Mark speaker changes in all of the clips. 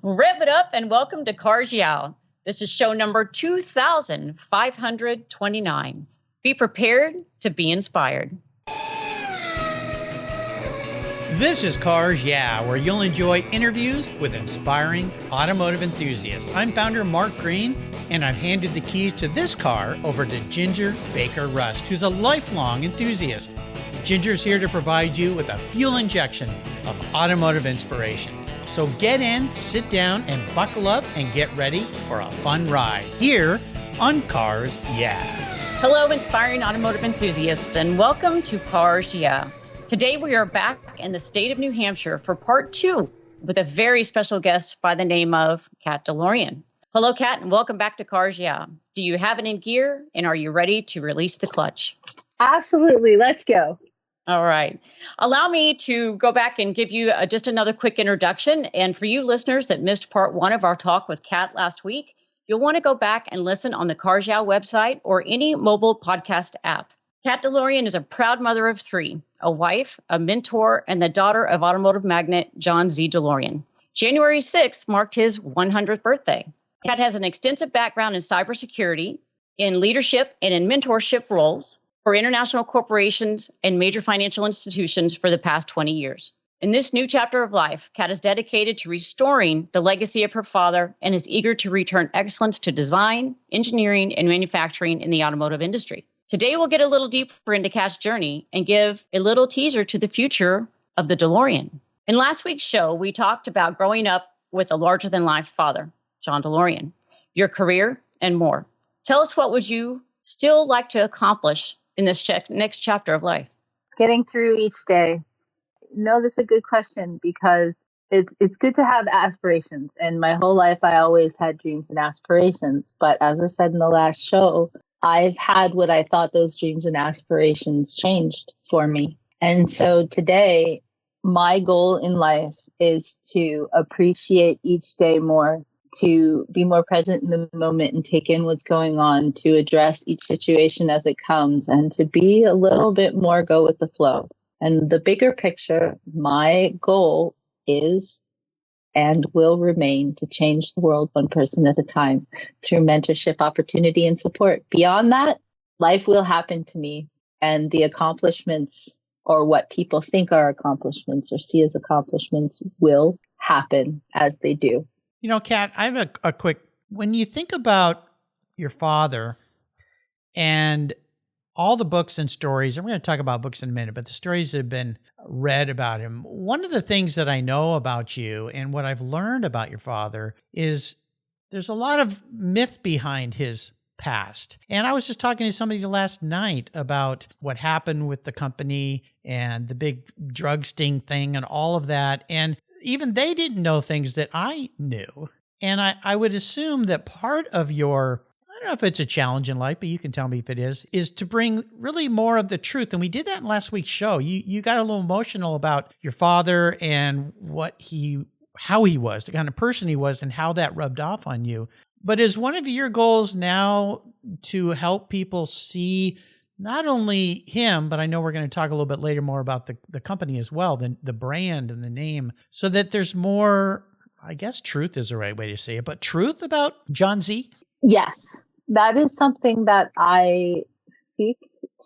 Speaker 1: Rev it up and welcome to Cars Yeah. This is show number 2529. Be prepared to be inspired.
Speaker 2: This is Cars Yeah, where you'll enjoy interviews with inspiring automotive enthusiasts. I'm founder Mark Green, and I've handed the keys to this car over to Ginger Baker Rust, who's a lifelong enthusiast. Ginger's here to provide you with a fuel injection of automotive inspiration. So get in, sit down, and buckle up and get ready for a fun ride here on Cars Yeah.
Speaker 1: Hello, inspiring automotive enthusiasts, and welcome to Cars Yeah. Today we are back in the state of New Hampshire for part 2 with a very special guest by the name of Z DeLorean. Hello, Kat, and welcome back to Cars Yeah. Do you have it in gear, and are you ready to release the clutch?
Speaker 3: Absolutely. Let's go.
Speaker 1: All right. Allow me to go back and give you just another quick introduction. And for you listeners that missed part 1 of our talk with Kat last week, you'll want to go back and listen on the Cars Yeah website or any mobile podcast app. Z DeLorean is a proud mother of 3, a wife, a mentor, and the daughter of automotive magnate John Z DeLorean. January 6th marked his 100th birthday. Kat has an extensive background in cybersecurity, in leadership, and in mentorship roles for international corporations and major financial institutions for the past 20 years. In this new chapter of life, Kat is dedicated to restoring the legacy of her father and is eager to return excellence to design, engineering, and manufacturing in the automotive industry. Today, we'll get a little deeper into Kat's journey and give a little teaser to the future of the DeLorean. In last week's show, we talked about growing up with a larger-than-life father, John DeLorean, your career, and more. Tell us, what would you still like to accomplish in this next chapter of life?
Speaker 3: Getting through each day. No, that's a good question because it's good to have aspirations. And my whole life, I always had dreams and aspirations. But as I said in the last show, I've had what I thought those dreams and aspirations changed for me. And so today, my goal in life is to appreciate each day more, to be more present in the moment and take in what's going on, to address each situation as it comes, and to be a little bit more go with the flow. And the bigger picture, my goal is and will remain to change the world one person at a time through mentorship, opportunity, and support. Beyond that, life will happen to me, and the accomplishments, or what people think are accomplishments or see as accomplishments, will happen as they do.
Speaker 2: You know, Kat, I have a quick, when you think about your father and all the books and stories, and we're going to talk about books in a minute, but the stories that have been read about him, one of the things that I know about you and what I've learned about your father is there's a lot of myth behind his past. And I was just talking to somebody last night about what happened with the company and the big drug sting thing and all of that. And even they didn't know things that I knew. And I would assume that part of your, I don't know if it's a challenge in life, but you can tell me if it is to bring really more of the truth. And we did that in last week's show. You got a little emotional about your father and how he was, the kind of person he was, and how that rubbed off on you. But is one of your goals now to help people see not only him, but I know we're going to talk a little bit later more about the company as well, the brand and the name, so that there's more, I guess truth is the right way to say it, but truth about John Z?
Speaker 3: Yes, that is something that I seek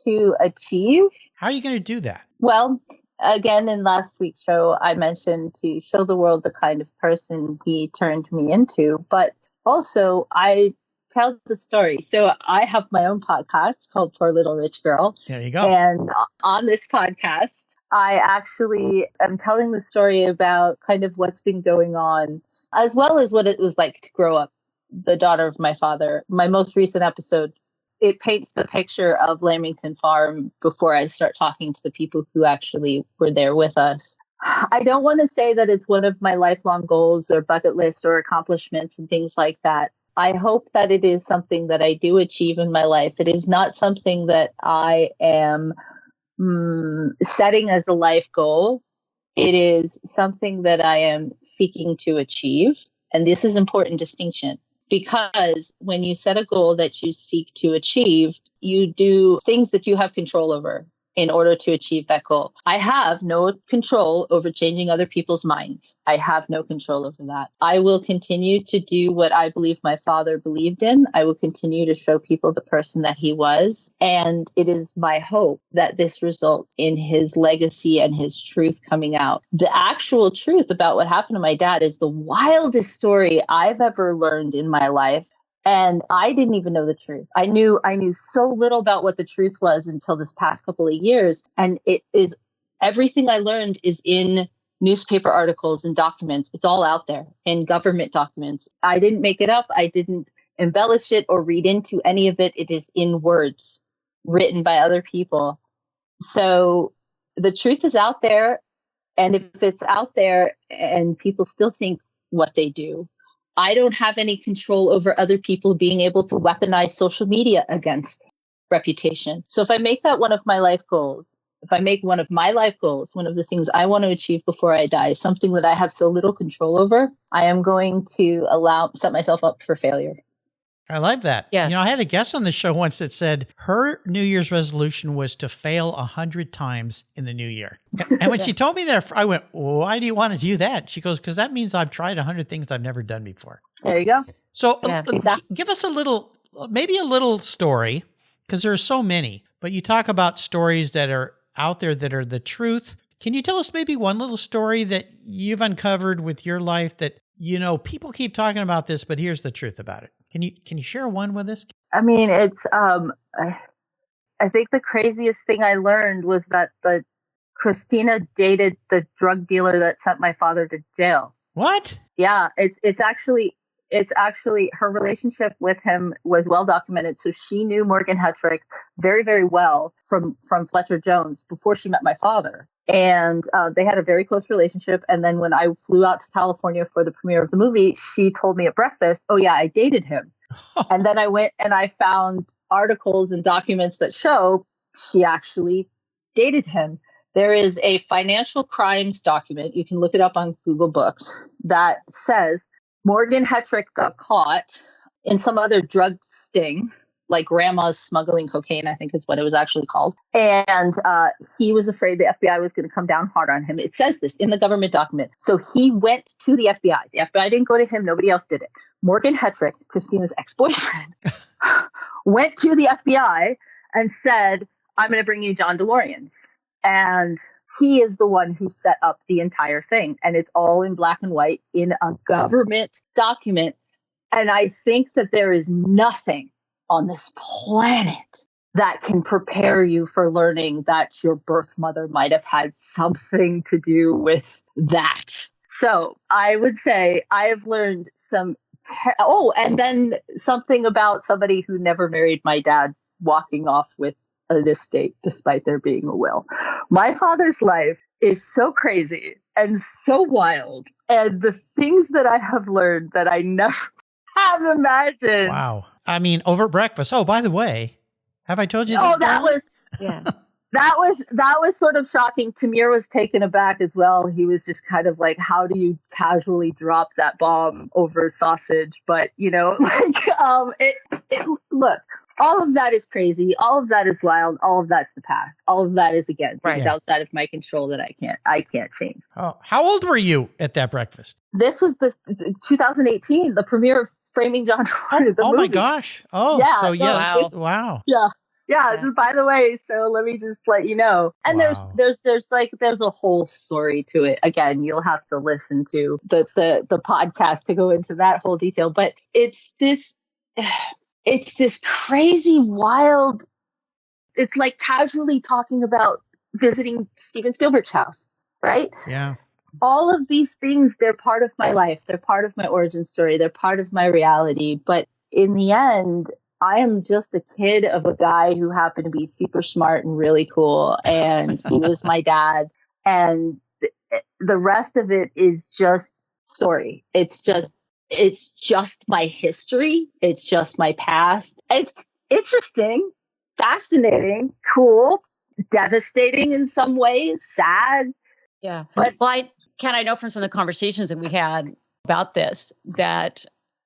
Speaker 3: to achieve.
Speaker 2: How are you going to do that?
Speaker 3: Well, again, in last week's show, I mentioned to show the world the kind of person he turned me into, but also I tell the story. So I have my own podcast called Poor Little Rich Girl.
Speaker 2: There you go.
Speaker 3: And on this podcast, I actually am telling the story about kind of what's been going on, as well as what it was like to grow up the daughter of my father. My most recent episode, it paints the picture of Lamington Farm before I start talking to the people who actually were there with us. I don't want to say that it's one of my lifelong goals or bucket lists or accomplishments and things like that. I hope that it is something that I do achieve in my life. It is not something that I am setting as a life goal. It is something that I am seeking to achieve. And this is important distinction, because when you set a goal that you seek to achieve, you do things that you have control over. in order to achieve that goal. I have no control over changing other people's minds. I have no control over that. I will continue to do what I believe my father believed in. I will continue to show people the person that he was. And it is my hope that this results in his legacy and his truth coming out. The actual truth about what happened to my dad is the wildest story I've ever learned in my life. And I didn't even know the truth. I knew so little about what the truth was until this past couple of years. And it is everything I learned is in newspaper articles and documents. It's all out there in government documents. I didn't make it up. I didn't embellish it or read into any of it. It is in words written by other people. So the truth is out there. And if it's out there and people still think what they do, I don't have any control over other people being able to weaponize social media against reputation. So if I make that one of my life goals, one of the things I want to achieve before I die, something that I have so little control over, I am going to set myself up for failure.
Speaker 2: I love that.
Speaker 1: Yeah.
Speaker 2: I had a guest on the show once that said her New Year's resolution was to fail 100 times in the new year. And when she told me that, I went, why do you want to do that? She goes, because that means I've tried 100 things I've never done before.
Speaker 3: There you go.
Speaker 2: So
Speaker 3: exactly.
Speaker 2: Give us maybe a little story, because there are so many, but you talk about stories that are out there that are the truth. Can you tell us maybe one little story that you've uncovered with your life that, people keep talking about this, but here's the truth about it? Can you share one with us?
Speaker 3: I mean, it's I think the craziest thing I learned was that Christina dated the drug dealer that sent my father to jail.
Speaker 2: What?
Speaker 3: Yeah, it's actually her relationship with him was well documented. So she knew Morgan Hetrick very, very well from Fletcher Jones before she met my father. And they had a very close relationship. And then when I flew out to California for the premiere of the movie, she told me at breakfast, oh, yeah, I dated him. And then I went and I found articles and documents that show she actually dated him. There is a financial crimes document. You can look it up on Google Books that says Morgan Hetrick got caught in some other drug sting, like grandma's smuggling cocaine, I think is what it was actually called. And he was afraid the FBI was going to come down hard on him. It says this in the government document. So he went to the FBI. The FBI didn't go to him. Nobody else did it. Morgan Hetrick, Christina's ex-boyfriend, went to the FBI and said, I'm going to bring you John DeLorean. And he is the one who set up the entire thing. And it's all in black and white in a government document. And I think that there is nothing on this planet that can prepare you for learning that your birth mother might have had something to do with that. So I would say I have learned some. And then something about somebody who never married my dad walking off with an estate despite there being a will. My father's life is so crazy and so wild. And the things that I have learned that I never have imagined.
Speaker 2: Wow. I mean, over breakfast. Oh, by the way, have I told you this?
Speaker 3: That was sort of shocking. Tamir was taken aback as well. He was just kind of like, how do you casually drop that bomb over sausage? But, look, all of that is crazy. All of that is wild. All of that's the past. All of that is, again, things outside of my control that I can't change.
Speaker 2: Oh, how old were you at that breakfast?
Speaker 3: This was the 2018, the premiere of Framing John DeLorean.
Speaker 2: Oh my gosh. Oh,
Speaker 3: yeah,
Speaker 2: so yes.
Speaker 3: Wow. Yeah. By the way, so let me just let you know. And there's a whole story to it. Again, you'll have to listen to the podcast to go into that whole detail. But it's this crazy, wild. It's like casually talking about visiting Steven Spielberg's house, right?
Speaker 2: Yeah.
Speaker 3: All of these things, they're part of my life. They're part of my origin story. They're part of my reality. But in the end, I am just a kid of a guy who happened to be super smart and really cool. And he was my dad. And the rest of it is just story. It's just my history. It's just my past. It's interesting, fascinating, cool, devastating in some ways, sad.
Speaker 1: Yeah. But I know from some of the conversations that we had about this, that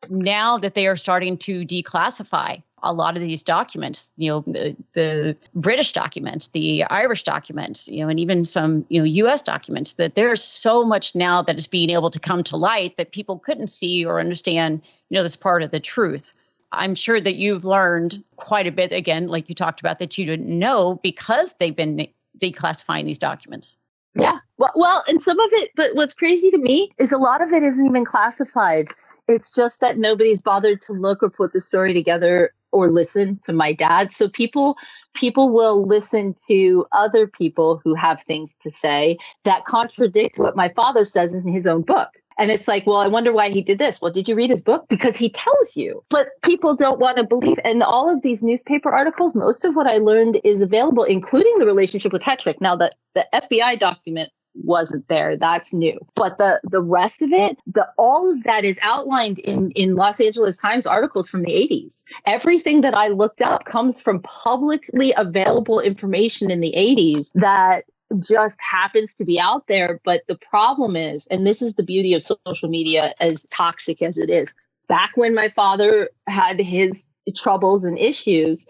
Speaker 1: now that they are starting to declassify a lot of these documents, the British documents, the Irish documents, and even some, US documents, that there's so much now that is being able to come to light that people couldn't see or understand, this part of the truth. I'm sure that you've learned quite a bit, again, like you talked about, that you didn't know because they've been declassifying these documents.
Speaker 3: Yeah. Well, and some of it, but what's crazy to me is a lot of it isn't even classified. It's just that nobody's bothered to look or put the story together or listen to my dad. So people will listen to other people who have things to say that contradict what my father says in his own book. And it's like, well, I wonder why he did this. Well, did you read his book? Because he tells you. But people don't want to believe. And all of these newspaper articles, most of what I learned is available, including the relationship with Hetrick. Now, the FBI document wasn't there. That's new. But the rest of it, all of that is outlined in Los Angeles Times articles from the 80s. Everything that I looked up comes from publicly available information in the 80s that just happens to be out there. But the problem is, and this is the beauty of social media, as toxic as it is, back when my father had his troubles and issues,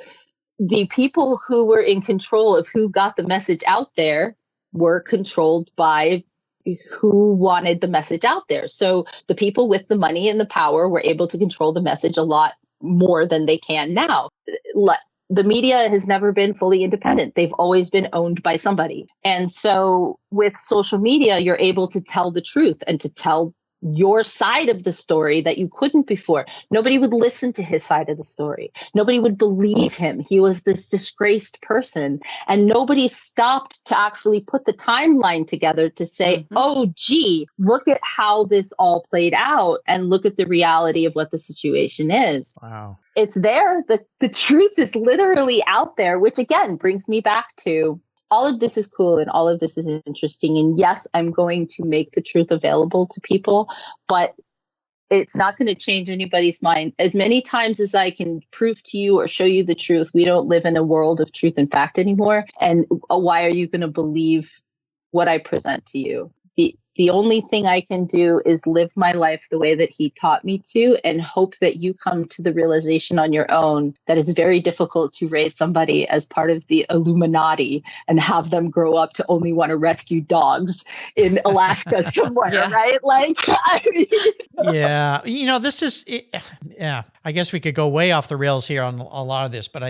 Speaker 3: the people who were in control of who got the message out there were controlled by who wanted the message out there. So the people with the money and the power were able to control the message a lot more than they can now. The media has never been fully independent. They've always been owned by somebody. And so with social media, you're able to tell the truth and to tell your side of the story that you couldn't before. Nobody would listen to his side of the story. Nobody would believe him. He was this disgraced person. And nobody stopped to actually put the timeline together to say, oh, gee, look at how this all played out and look at the reality of what the situation is.
Speaker 2: Wow.
Speaker 3: It's there. The truth is literally out there, which again brings me back to all of this is cool and all of this is interesting. And yes, I'm going to make the truth available to people, but it's not going to change anybody's mind. As many times as I can prove to you or show you the truth, we don't live in a world of truth and fact anymore. And why are you going to believe what I present to you? The only thing I can do is live my life the way that he taught me to and hope that you come to the realization on your own that it's very difficult to raise somebody as part of the Illuminati and have them grow up to only want to rescue dogs in Alaska somewhere, right? Like, I mean,
Speaker 2: yeah. This is, yeah, I guess we could go way off the rails here on a lot of this, but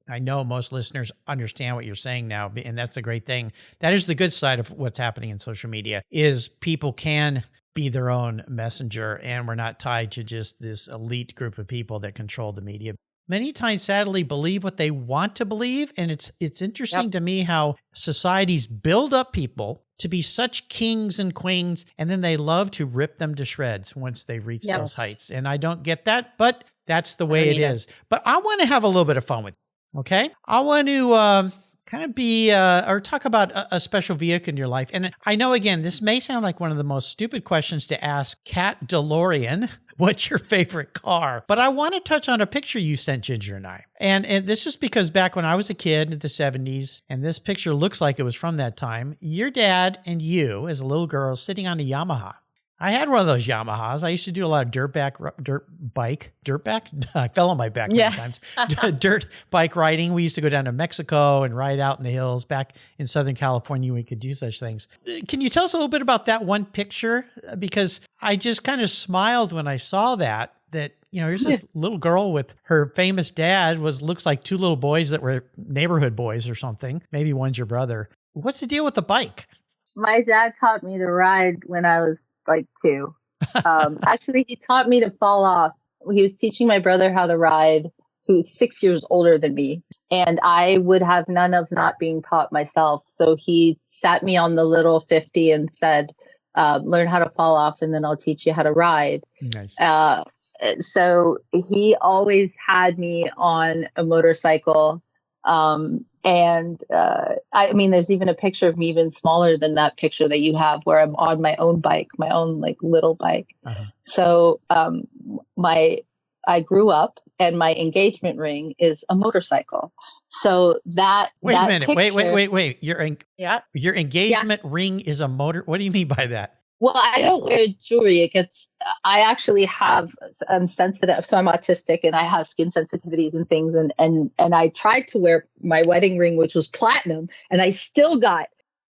Speaker 2: I know most listeners understand what you're saying now, and that's the great thing. That is the good side of what's happening in social media, is people can be their own messenger, and we're not tied to just this elite group of people that control the media. Many times, sadly, believe what they want to believe, and it's interesting to me how societies build up people to be such kings and queens, and then they love to rip them to shreds once they've reached those heights. And I don't get that, but that's the way it is. But I want to have a little bit of fun with it. Okay. I want to kind of be or talk about a special vehicle in your life. And I know, again, this may sound like one of the most stupid questions to ask Cat DeLorean. What's your favorite car? But I want to touch on a picture you sent Ginger and I. And this is because back when I was a kid in the 70s, and this picture looks like it was from that time, your dad and you as a little girl sitting on a Yamaha. I had one of those Yamahas. I used to do a lot of dirt bike. I fell on my back many times. Dirt bike riding. We used to go down to Mexico and ride out in the hills. Back in Southern California, we could do such things. Can you tell us a little bit about that one picture? Because I just kind of smiled when I saw that here's this little girl with her famous dad looks like two little boys that were neighborhood boys or something. Maybe one's your brother. What's the deal with the bike?
Speaker 3: My dad taught me to ride when I was like 2. Actually, he taught me to fall off. He was teaching my brother how to ride, who's 6 years older than me. And I would have none of not being taught myself. So he sat me on the little 50 and said, learn how to fall off and then I'll teach you how to ride.
Speaker 2: Nice.
Speaker 3: So he always had me on a motorcycle. I mean, there's even a picture of me even smaller than that picture that you have where I'm on my own bike, my own like little bike. So I grew up and my engagement ring is a motorcycle. So that
Speaker 2: Wait a minute.
Speaker 3: Picture,
Speaker 2: Wait. Your engagement ring is a motor. What do you mean by that?
Speaker 3: Well, I don't wear jewelry. I actually have, I'm sensitive, so I'm autistic and I have skin sensitivities and things. And I tried to wear my wedding ring, which was platinum, and I still got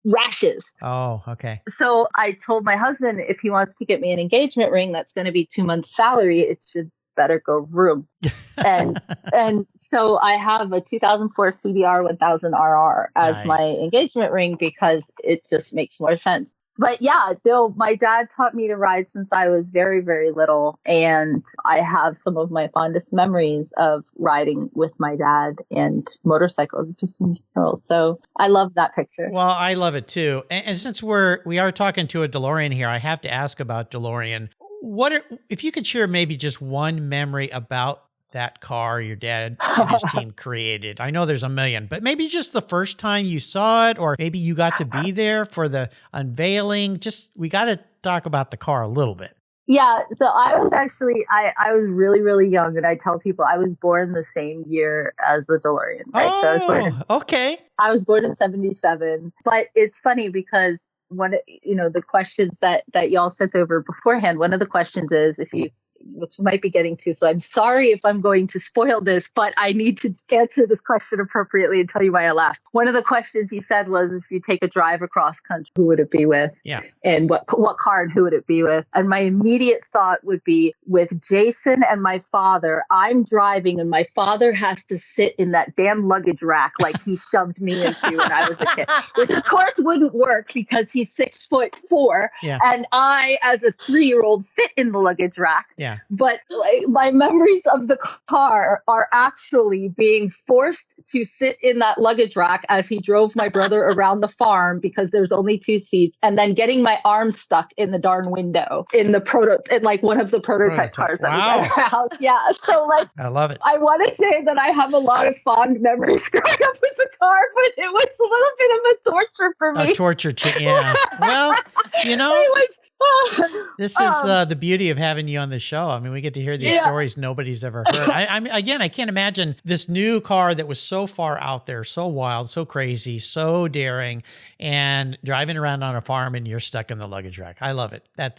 Speaker 3: rashes.
Speaker 2: Oh, okay.
Speaker 3: So I told my husband, if he wants to get me an engagement ring, that's going to be 2 months' salary. It should better go room. And so I have a 2004 CBR 1000 RR as my
Speaker 2: Nice.
Speaker 3: engagement ring because it just makes more sense. But yeah, no, my dad taught me to ride since I was very, very little. And I have some of my fondest memories of riding with my dad and motorcycles just in general. So I love that picture.
Speaker 2: Well, I love it too. And since we are talking to a DeLorean here, I have to ask about DeLorean. If you could share maybe just one memory about that car your dad and his team created? I know there's a million, but maybe just the first time you saw it, or maybe you got to be there for the unveiling. We got to talk about the car a little bit.
Speaker 3: Yeah, so I was actually, I was really, really young, and I tell people I was born the same year as the DeLorean, right?
Speaker 2: Okay.
Speaker 3: I was born in 77, but it's funny because the questions that y'all sent over beforehand, one of the questions is which you might be getting to. So I'm sorry if I'm going to spoil this, but I need to answer this question appropriately and tell you why I laughed. One of the questions he said was, if you take a drive across country, who would it be with?
Speaker 2: Yeah.
Speaker 3: And what car and who would it be with? And my immediate thought would be with Jason and my father. I'm driving and my father has to sit in that damn luggage rack like he shoved me into when I was a kid, which of course wouldn't work because he's 6'4", and I, as a 3-year-old, fit in the luggage rack.
Speaker 2: Yeah.
Speaker 3: But my memories of the car are actually being forced to sit in that luggage rack as he drove my brother around the farm because there's only 2 seats, and then getting my arm stuck in the darn window in one of the prototype cars that we got in our house. Yeah. So
Speaker 2: I love it.
Speaker 3: I want to say that I have a lot of fond memories growing up with the car, but it was a little bit of a torture for me.
Speaker 2: A torture, yeah. Well, this is the beauty of having you on the show. I mean, we get to hear these stories nobody's ever heard. I can't imagine this new car that was so far out there, so wild, so crazy, so daring, and driving around on a farm and you're stuck in the luggage rack. I love it. I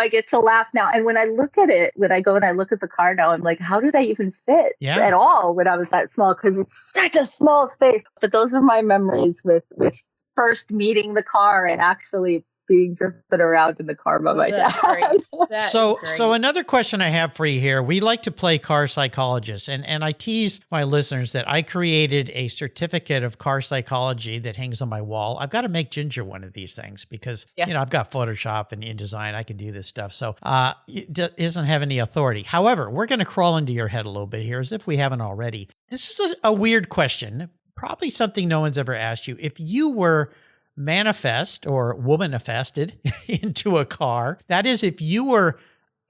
Speaker 2: get to laugh now. And when I look at it, when I go and I look at the car now, I'm like, how did I even fit at all when I was that small? Because it's such a small space. But those are my memories with first meeting the car and actually being driven around in the car by my dad. So another question I have for you here, we like to play car psychologist, and I tease my listeners that I created a certificate of car psychology that hangs on my wall. I've got to make Ginger one of these things because, I've got Photoshop and InDesign. I can do this stuff. So it doesn't have any authority. However, we're going to crawl into your head a little bit here as if we haven't already. This is a weird question. Probably something no one's ever asked you. If you were manifest or womanifested into a car, that is, if you were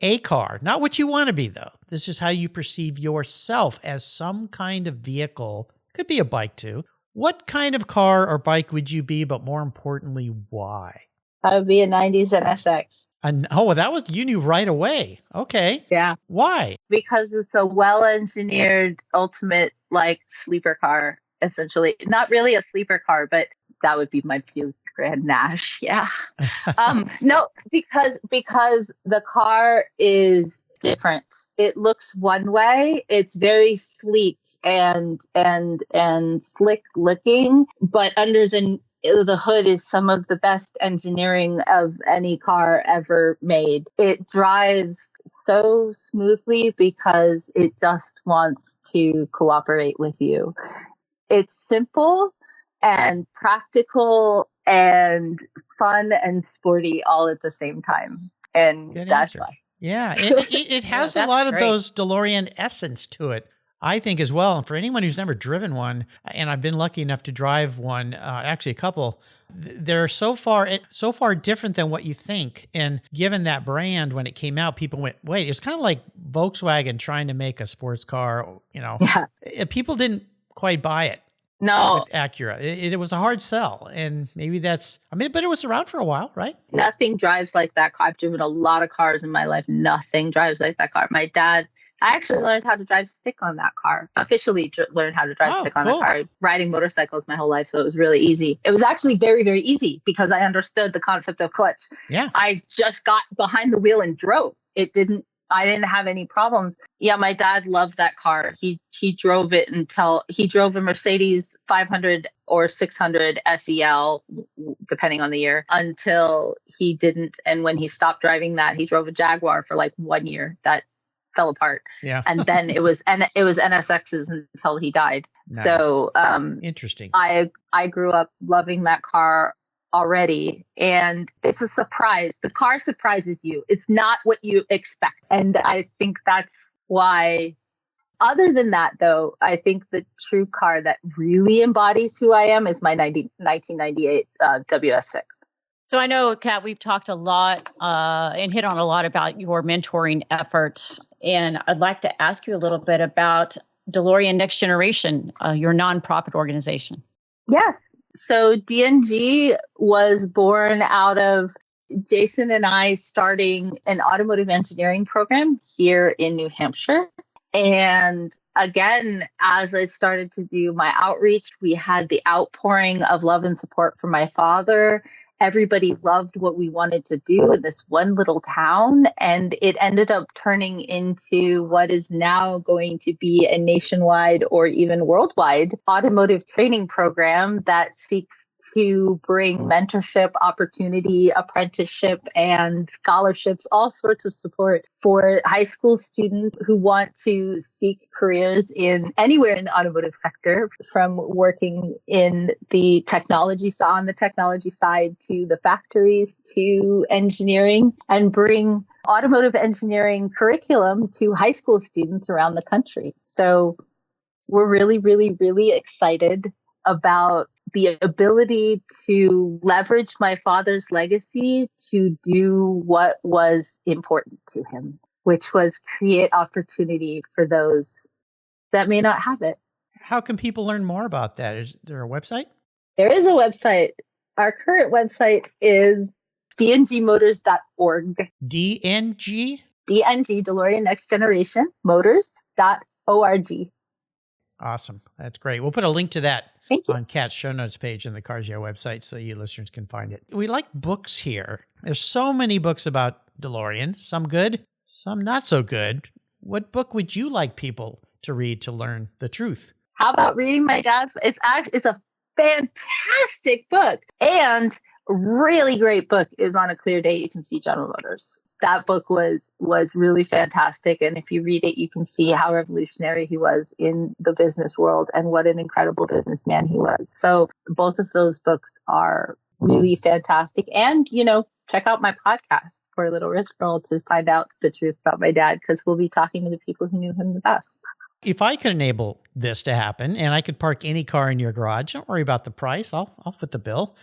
Speaker 2: a car, not what you want to be though. This is how you perceive yourself as some kind of vehicle. Could be a bike too. What kind of car or bike would you be, but more importantly, why?
Speaker 3: I would be a 90s NSX.
Speaker 2: You knew right away. Okay.
Speaker 3: Yeah.
Speaker 2: Why?
Speaker 3: Because it's a well-engineered, ultimate, sleeper car, essentially. Not really a sleeper car, but that would be my Buick Grand Nash. Yeah. No, because the car is different. It looks one way. It's very sleek and slick looking, but under the hood is some of the best engineering of any car ever made. It drives so smoothly because it just wants to cooperate with you. It's simple and practical and fun and sporty all at the same time. And that's why.
Speaker 2: Yeah, it has a lot of those DeLorean essence to it, I think, as well. And for anyone who's never driven one, and I've been lucky enough to drive one, actually a couple, they're so far different than what you think. And given that brand, when it came out, people went, wait, it's kind of like Volkswagen trying to make a sports car, People didn't quite buy it.
Speaker 3: No.
Speaker 2: Acura. It was a hard sell. And maybe but it was around for a while, right?
Speaker 3: Nothing drives like that car. I've driven a lot of cars in my life. Nothing drives like that car. My dad I actually learned how to drive stick on that car. Officially learned how to drive stick on that car. Riding motorcycles my whole life, so it was really easy. It was actually very, very easy because I understood the concept of clutch.
Speaker 2: Yeah.
Speaker 3: I just got behind the wheel and drove. I didn't have any problems. Yeah, my dad loved that car. He drove it until he drove a Mercedes 500 or 600 SEL, depending on the year, until he didn't. And when he stopped driving that, he drove a Jaguar for like 1 year. That fell apart.
Speaker 2: Yeah.
Speaker 3: And then it was NSXs until he died.
Speaker 2: Nice.
Speaker 3: So
Speaker 2: interesting.
Speaker 3: I grew up loving that car already, and it's a surprise. The car surprises you. It's not what you expect. And I think that's why, other than that though, I think the true car that really embodies who I am is my 1998 WS6.
Speaker 1: So I know, Kat, we've talked a lot and hit on a lot about your mentoring efforts. And I'd like to ask you a little bit about DeLorean Next Generation, your nonprofit organization.
Speaker 3: Yes. So DNG was born out of Jason and I starting an automotive engineering program here in New Hampshire. And again, as I started to do my outreach, we had the outpouring of love and support from my father. Everybody loved what we wanted to do in this one little town, and it ended up turning into what is now going to be a nationwide or even worldwide automotive training program that seeks to bring mentorship, opportunity, apprenticeship, and scholarships, all sorts of support for high school students who want to seek careers in anywhere in the automotive sector, from working in the technology on the technology side to the factories to engineering, and bring automotive engineering curriculum to high school students around the country. So we're really, really, really excited about the ability to leverage my father's legacy to do what was important to him, which was create opportunity for those that may not have it.
Speaker 2: How can people learn more about that? Is there a website?
Speaker 3: There is a website. Our current website is dngmotors.org.
Speaker 2: DNG?
Speaker 3: DNG, DeLorean Next Generation, motors.org.
Speaker 2: Awesome. That's great. We'll put a link to that on Kat's show notes page in the Cars Yeah website so you listeners can find it. We like books here. There's so many books about DeLorean, some good, some not so good. What book would you like people to read to learn the truth?
Speaker 3: How about reading my dad's? It's a fantastic book, and a really great book is On a Clear Day You Can See General Motors. That book was really fantastic, and if you read it, you can see how revolutionary he was in the business world and what an incredible businessman he was. So both of those books are really fantastic. And, check out my podcast for Little Rich Girl to find out the truth about my dad, because we'll be talking to the people who knew him the best.
Speaker 2: If I could enable this to happen and I could park any car in your garage, don't worry about the price. I'll foot the bill.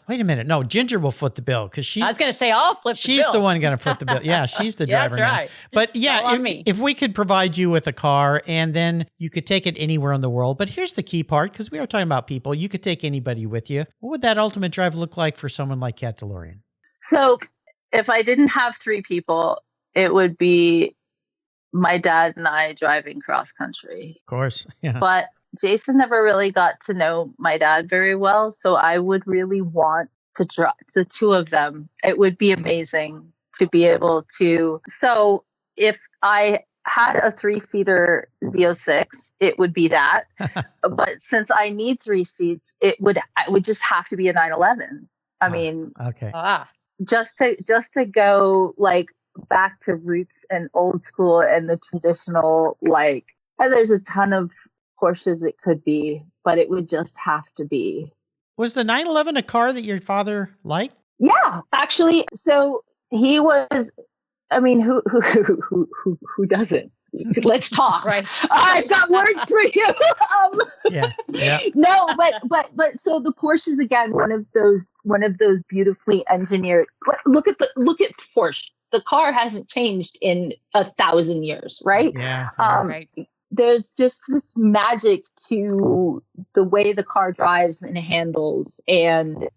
Speaker 2: Wait a minute. No, Ginger will foot the bill because I
Speaker 1: was going to say I'll flip the bill.
Speaker 2: She's the one going to foot the bill. Yeah, she's the driver
Speaker 1: that's
Speaker 2: now.
Speaker 1: right.
Speaker 2: But yeah, if we could provide you with a car and then you could take it anywhere in the world. But here's the key part, because we are talking about people. You could take anybody with you. What would that ultimate drive look like for someone like Kat DeLorean?
Speaker 3: So if I didn't have three people, it would be my dad and I driving cross country.
Speaker 2: Of course. Yeah.
Speaker 3: But Jason never really got to know my dad very well. So I would really want to drive the two of them. It would be amazing to be able to. So if I had a 3-seater Z06, it would be that. But since I need 3 seats, it would just have to be a 911. I mean,
Speaker 2: okay.
Speaker 3: Just to go like back to roots and old school and the traditional, and there's a ton of Porsches it could be, but it would just have to be.
Speaker 2: Was the 911 a car that your father liked?
Speaker 3: Yeah, actually. So he was, I mean, who doesn't? Let's talk.
Speaker 1: Right.
Speaker 3: I've got words for you.
Speaker 2: Yeah.
Speaker 3: No, but so the Porsche is again one of those beautifully engineered. Look at Porsche. The car hasn't changed in 1,000 years, right?
Speaker 2: Yeah.
Speaker 1: Right.
Speaker 3: There's just this magic to the way the car drives and handles, and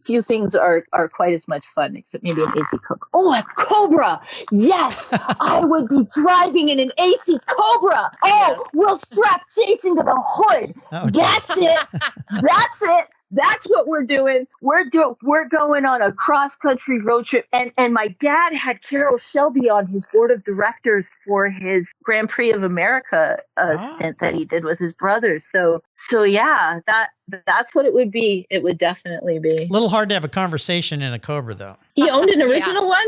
Speaker 3: few things are quite as much fun, except maybe an AC Cobra. Oh, a Cobra! Yes, I would be driving in an AC Cobra. Oh, yes. We'll strap Jason to the hood.
Speaker 2: Oh,
Speaker 3: that's it. That's it. That's what we're doing. We're going on a cross-country road trip. And my dad had Carroll Shelby on his board of directors for his Grand Prix of America stint that he did with his brothers. So yeah, that's what it would be. It would definitely be.
Speaker 2: A little hard to have a conversation in a Cobra, though.
Speaker 3: He owned an original one?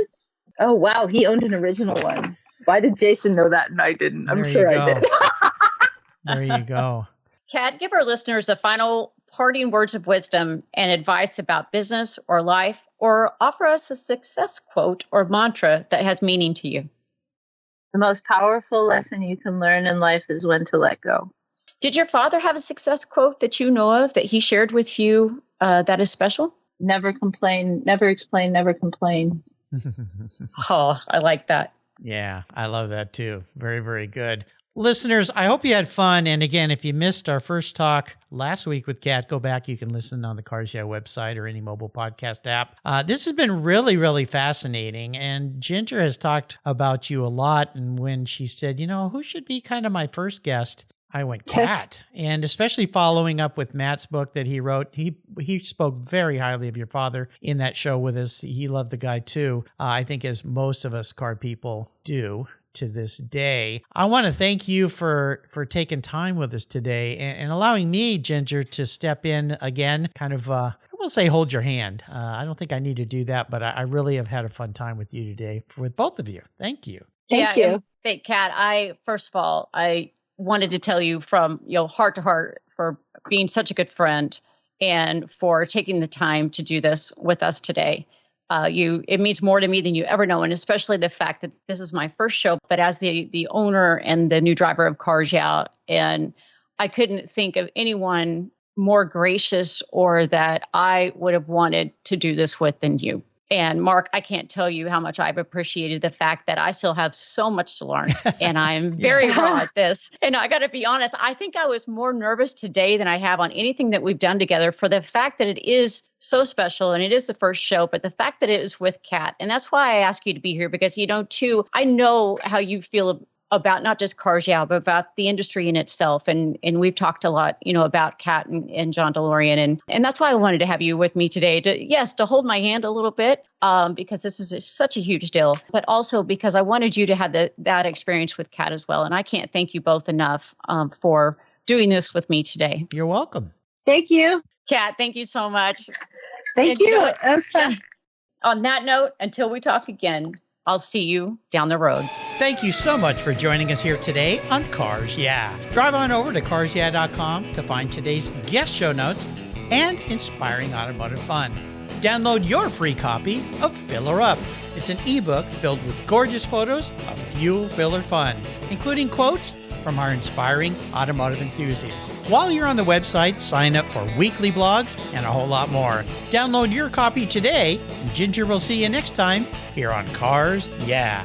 Speaker 3: Oh, wow. He owned an original one. Why did Jason know that and I didn't? I'm sure I did.
Speaker 2: There you go.
Speaker 1: Kat, give our listeners a final parting words of wisdom and advice about business or life, or offer us a success quote or mantra that has meaning to you.
Speaker 3: The most powerful lesson you can learn in life is when to let go.
Speaker 1: Did your father have a success quote that you know of that he shared with you that is special?
Speaker 3: Never complain, never explain, never complain.
Speaker 1: Oh, I like that.
Speaker 2: Yeah, I love that too. Very, very good. Listeners, I hope you had fun. And again, if you missed our first talk last week with Kat, go back. You can listen on the Cars Yeah website or any mobile podcast app. This has been really, really fascinating. And Ginger has talked about you a lot. And when she said, who should be kind of my first guest, I went Kat. And especially following up with Matt's book that he wrote, he spoke very highly of your father in that show with us. He loved the guy too, I think as most of us car people do to this day. I want to thank you for taking time with us today and allowing me, Ginger, to step in again, kind of, I will say hold your hand. I don't think I need to do that, but I really have had a fun time with you today, with both of you. Thank you.
Speaker 3: Thank you.
Speaker 1: Thank Kat. First of all, I wanted to tell you from heart to heart for being such a good friend and for taking the time to do this with us today. It means more to me than you ever know, and especially the fact that this is my first show, but as the owner and the new driver of Cars Yeah, and I couldn't think of anyone more gracious or that I would have wanted to do this with than you. And Mark, I can't tell you how much I've appreciated the fact that I still have so much to learn and I'm very raw at this. And I got to be honest, I think I was more nervous today than I have on anything that we've done together for the fact that it is so special and it is the first show, but the fact that it is with Kat. And that's why I ask you to be here because, too, I know how you feel about not just Cars Yeah, but about the industry in itself. And we've talked a lot, about Kat and John DeLorean. And that's why I wanted to have you with me today to hold my hand a little bit, because this is such a huge deal, but also because I wanted you to have that experience with Kat as well. And I can't thank you both enough for doing this with me today.
Speaker 2: You're welcome.
Speaker 3: Thank you.
Speaker 1: Kat, thank you so much.
Speaker 3: Thank you. That was fun.
Speaker 1: On that note, until we talk again, I'll see you down the road.
Speaker 2: Thank you so much for joining us here today on Cars Yeah. Drive on over to carsyeah.com to find today's guest show notes and inspiring automotive fun. Download your free copy of Filler Up. It's an ebook filled with gorgeous photos of fuel filler fun, including quotes from our inspiring automotive enthusiasts. While you're on the website, sign up for weekly blogs and a whole lot more. Download your copy today, and Ginger will see you next time here on Cars Yeah.